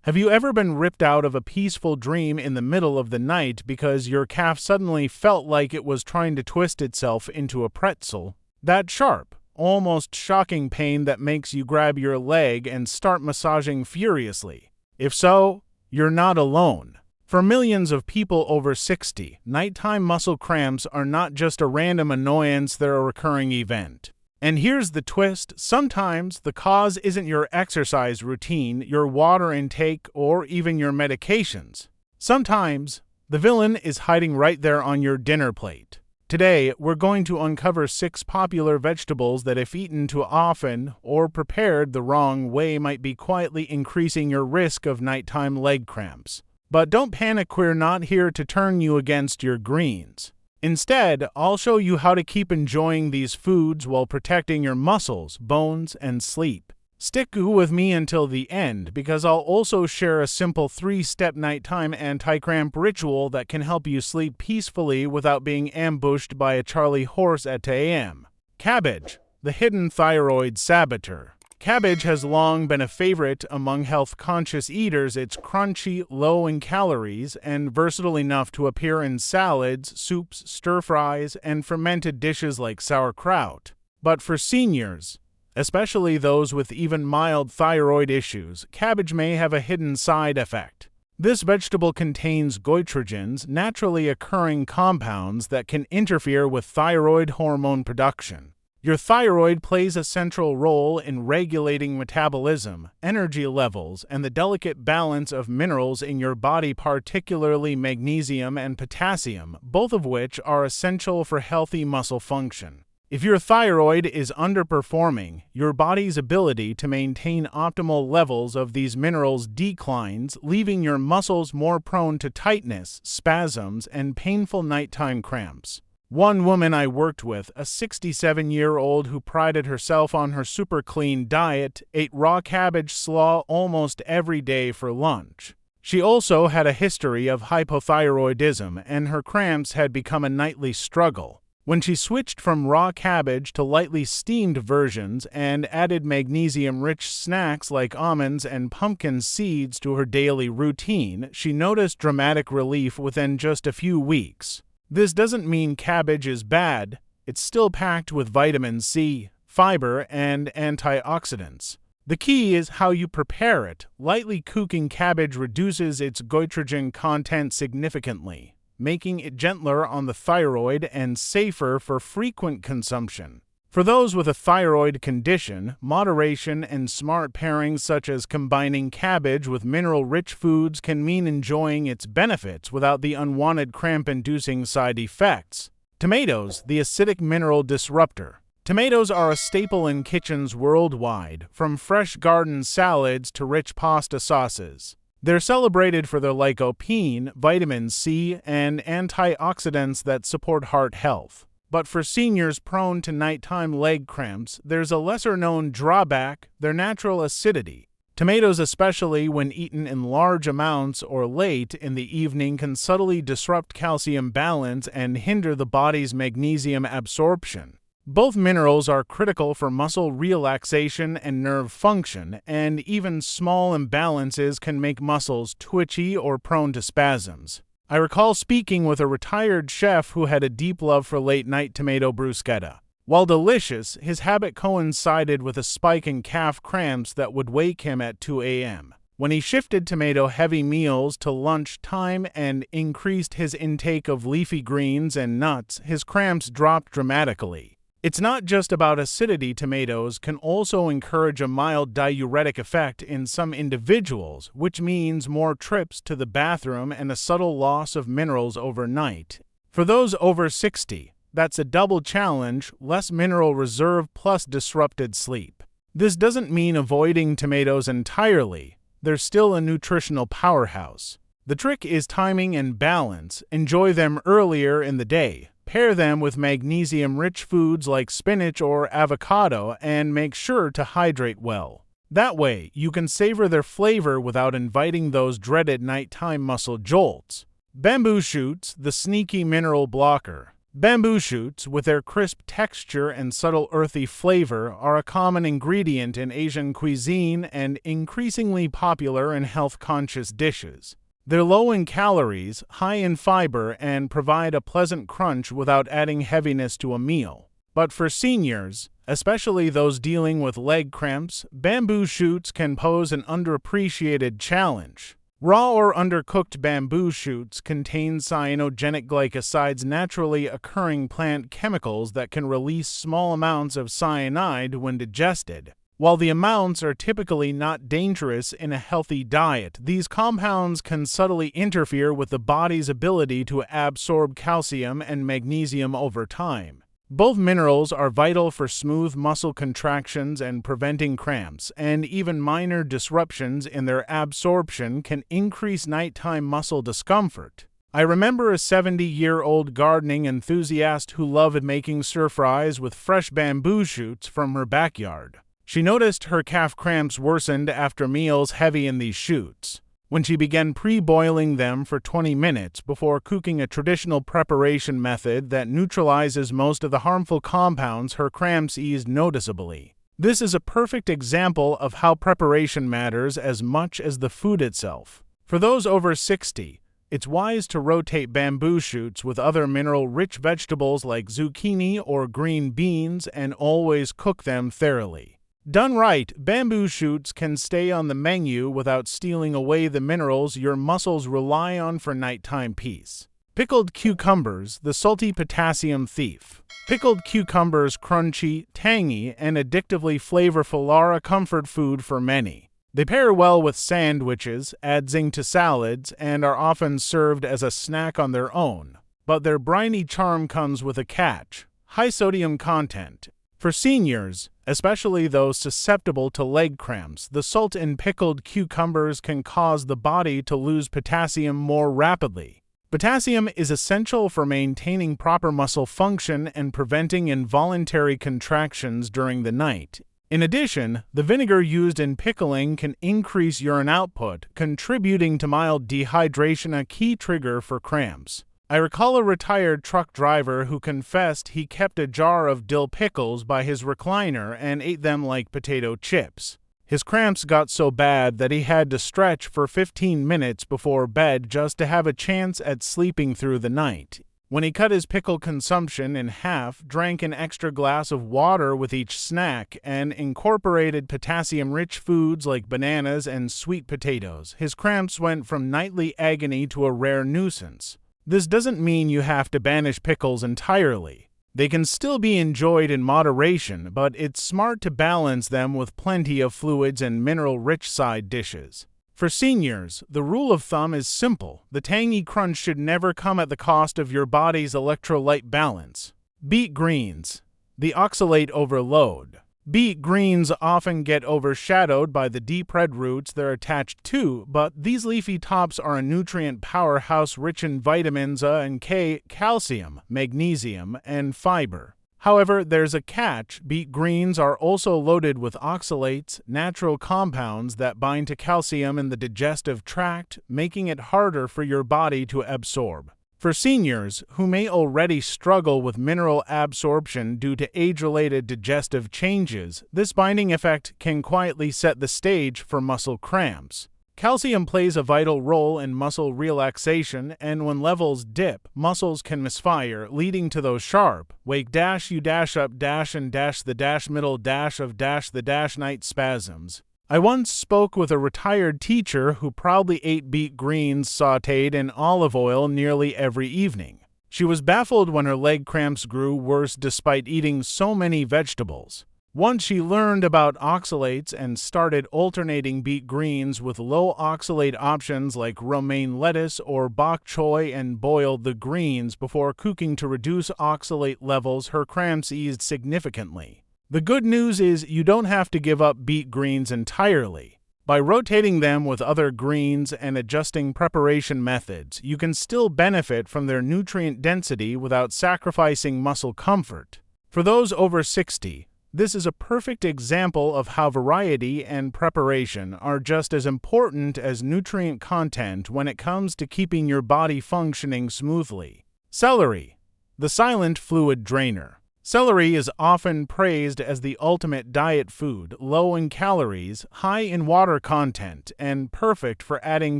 Have you ever been ripped out of a peaceful dream in the middle of the night because your calf suddenly felt like it was trying to twist itself into a pretzel? That sharp, almost shocking pain that makes you grab your leg and start massaging furiously. If so, you're not alone. For millions of people over 60, nighttime muscle cramps are not just a random annoyance, they're a recurring event. And here's the twist: sometimes the cause isn't your exercise routine, your water intake, or even your medications. Sometimes the villain is hiding right there on your dinner plate. Today, we're going to uncover 6 popular vegetables that, if eaten too often or prepared the wrong way, might be quietly increasing your risk of nighttime leg cramps. But don't panic, we're not here to turn you against your greens. Instead, I'll show you how to keep enjoying these foods while protecting your muscles, bones, and sleep. Stick with me until the end, because I'll also share a simple 3-step nighttime anti-cramp ritual that can help you sleep peacefully without being ambushed by a Charlie horse at 2 a.m. Cabbage, the hidden thyroid saboteur. Cabbage has long been a favorite among health-conscious eaters. It's crunchy, low in calories, and versatile enough to appear in salads, soups, stir-fries, and fermented dishes like sauerkraut. But for seniors, especially those with even mild thyroid issues, cabbage may have a hidden side effect. This vegetable contains goitrogens, naturally occurring compounds that can interfere with thyroid hormone production. Your thyroid plays a central role in regulating metabolism, energy levels, and the delicate balance of minerals in your body, particularly magnesium and potassium, both of which are essential for healthy muscle function. If your thyroid is underperforming, your body's ability to maintain optimal levels of these minerals declines, leaving your muscles more prone to tightness, spasms, and painful nighttime cramps. One woman I worked with, a 67-year-old who prided herself on her super clean diet, ate raw cabbage slaw almost every day for lunch. She also had a history of hypothyroidism, and her cramps had become a nightly struggle. When she switched from raw cabbage to lightly steamed versions and added magnesium-rich snacks like almonds and pumpkin seeds to her daily routine, she noticed dramatic relief within just a few weeks. This doesn't mean cabbage is bad. It's still packed with vitamin C, fiber, and antioxidants. The key is how you prepare it. Lightly cooking cabbage reduces its goitrogen content significantly, making it gentler on the thyroid and safer for frequent consumption. For those with a thyroid condition, moderation and smart pairings such as combining cabbage with mineral-rich foods can mean enjoying its benefits without the unwanted cramp-inducing side effects. Tomatoes, the acidic mineral disruptor. Tomatoes are a staple in kitchens worldwide, from fresh garden salads to rich pasta sauces. They're celebrated for their lycopene, vitamin C, and antioxidants that support heart health. But for seniors prone to nighttime leg cramps, there's a lesser-known drawback: their natural acidity. Tomatoes, especially when eaten in large amounts or late in the evening, can subtly disrupt calcium balance and hinder the body's magnesium absorption. Both minerals are critical for muscle relaxation and nerve function, and even small imbalances can make muscles twitchy or prone to spasms. I recall speaking with a retired chef who had a deep love for late-night tomato bruschetta. While delicious, his habit coincided with a spike in calf cramps that would wake him at 2 a.m. When he shifted tomato-heavy meals to lunchtime and increased his intake of leafy greens and nuts, his cramps dropped dramatically. It's not just about acidity. Tomatoes can also encourage a mild diuretic effect in some individuals, which means more trips to the bathroom and a subtle loss of minerals overnight. For those over 60, that's a double challenge: less mineral reserve plus disrupted sleep. This doesn't mean avoiding tomatoes entirely. They're still a nutritional powerhouse. The trick is timing and balance. Enjoy them earlier in the day. Pair them with magnesium-rich foods like spinach or avocado, and make sure to hydrate well. That way, you can savor their flavor without inviting those dreaded nighttime muscle jolts. Bamboo shoots, the sneaky mineral blocker. Bamboo shoots, with their crisp texture and subtle earthy flavor, are a common ingredient in Asian cuisine and increasingly popular in health-conscious dishes. They're low in calories, high in fiber, and provide a pleasant crunch without adding heaviness to a meal. But for seniors, especially those dealing with leg cramps, bamboo shoots can pose an underappreciated challenge. Raw or undercooked bamboo shoots contain cyanogenic glycosides, naturally occurring plant chemicals that can release small amounts of cyanide when digested. While the amounts are typically not dangerous in a healthy diet, these compounds can subtly interfere with the body's ability to absorb calcium and magnesium over time. Both minerals are vital for smooth muscle contractions and preventing cramps, and even minor disruptions in their absorption can increase nighttime muscle discomfort. I remember a 70-year-old gardening enthusiast who loved making stir-fries with fresh bamboo shoots from her backyard. She noticed her calf cramps worsened after meals heavy in these shoots. When she began pre-boiling them for 20 minutes before cooking, a traditional preparation method that neutralizes most of the harmful compounds, her cramps eased noticeably. This is a perfect example of how preparation matters as much as the food itself. For those over 60, it's wise to rotate bamboo shoots with other mineral-rich vegetables like zucchini or green beans and always cook them thoroughly. Done right, bamboo shoots can stay on the menu without stealing away the minerals your muscles rely on for nighttime peace. Pickled cucumbers, the salty potassium thief. Pickled cucumbers, crunchy, tangy, and addictively flavorful, are a comfort food for many. They pair well with sandwiches, add zing to salads, and are often served as a snack on their own. But their briny charm comes with a catch: high sodium content. For seniors, especially those susceptible to leg cramps, the salt in pickled cucumbers can cause the body to lose potassium more rapidly. Potassium is essential for maintaining proper muscle function and preventing involuntary contractions during the night. In addition, the vinegar used in pickling can increase urine output, contributing to mild dehydration, a key trigger for cramps. I recall a retired truck driver who confessed he kept a jar of dill pickles by his recliner and ate them like potato chips. His cramps got so bad that he had to stretch for 15 minutes before bed just to have a chance at sleeping through the night. When he cut his pickle consumption in half, drank an extra glass of water with each snack, and incorporated potassium-rich foods like bananas and sweet potatoes, his cramps went from nightly agony to a rare nuisance. This doesn't mean you have to banish pickles entirely. They can still be enjoyed in moderation, but it's smart to balance them with plenty of fluids and mineral-rich side dishes. For seniors, the rule of thumb is simple: the tangy crunch should never come at the cost of your body's electrolyte balance. Beet greens, the oxalate overload. Beet greens often get overshadowed by the deep red roots they're attached to, but these leafy tops are a nutrient powerhouse rich in vitamins A and K, calcium, magnesium, and fiber. However, there's a catch: beet greens are also loaded with oxalates, natural compounds that bind to calcium in the digestive tract, making it harder for your body to absorb. For seniors, who may already struggle with mineral absorption due to age-related digestive changes, this binding effect can quietly set the stage for muscle cramps. Calcium plays a vital role in muscle relaxation, and when levels dip, muscles can misfire, leading to those sharp wake dash you dash up dash and dash the dash middle dash of dash the dash night spasms. I once spoke with a retired teacher who proudly ate beet greens sautéed in olive oil nearly every evening. She was baffled when her leg cramps grew worse despite eating so many vegetables. Once she learned about oxalates and started alternating beet greens with low oxalate options like romaine lettuce or bok choy and boiled the greens before cooking to reduce oxalate levels, her cramps eased significantly. The good news is you don't have to give up beet greens entirely. By rotating them with other greens and adjusting preparation methods, you can still benefit from their nutrient density without sacrificing muscle comfort. For those over 60, this is a perfect example of how variety and preparation are just as important as nutrient content when it comes to keeping your body functioning smoothly. Celery, The silent fluid drainer. Celery is often praised as the ultimate diet food, low in calories, high in water content, and perfect for adding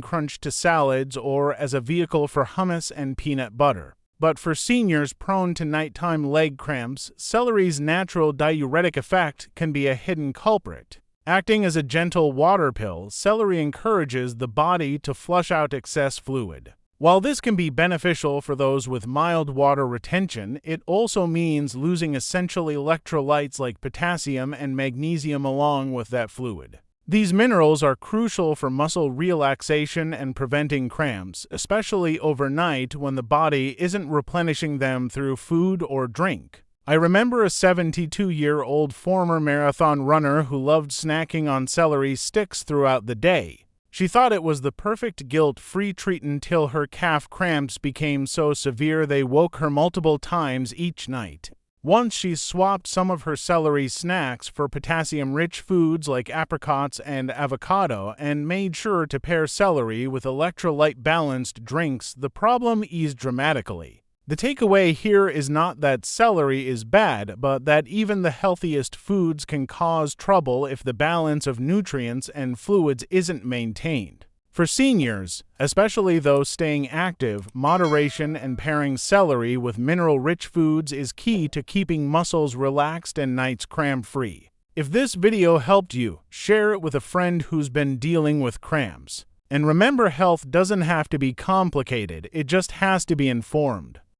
crunch to salads or as a vehicle for hummus and peanut butter. But for seniors prone to nighttime leg cramps, celery's natural diuretic effect can be a hidden culprit. Acting as a gentle water pill, celery encourages the body to flush out excess fluid. While this can be beneficial for those with mild water retention, it also means losing essential electrolytes like potassium and magnesium along with that fluid. These minerals are crucial for muscle relaxation and preventing cramps, especially overnight when the body isn't replenishing them through food or drink. I remember a 72-year-old former marathon runner who loved snacking on celery sticks throughout the day. She thought it was the perfect guilt-free treat until her calf cramps became so severe they woke her multiple times each night. Once she swapped some of her celery snacks for potassium-rich foods like apricots and avocado and made sure to pair celery with electrolyte-balanced drinks, the problem eased dramatically. The takeaway here is not that celery is bad, but that even the healthiest foods can cause trouble if the balance of nutrients and fluids isn't maintained. For seniors, especially those staying active, moderation and pairing celery with mineral-rich foods is key to keeping muscles relaxed and nights cramp-free. If this video helped you, share it with a friend who's been dealing with cramps. And remember, health doesn't have to be complicated, it just has to be informed.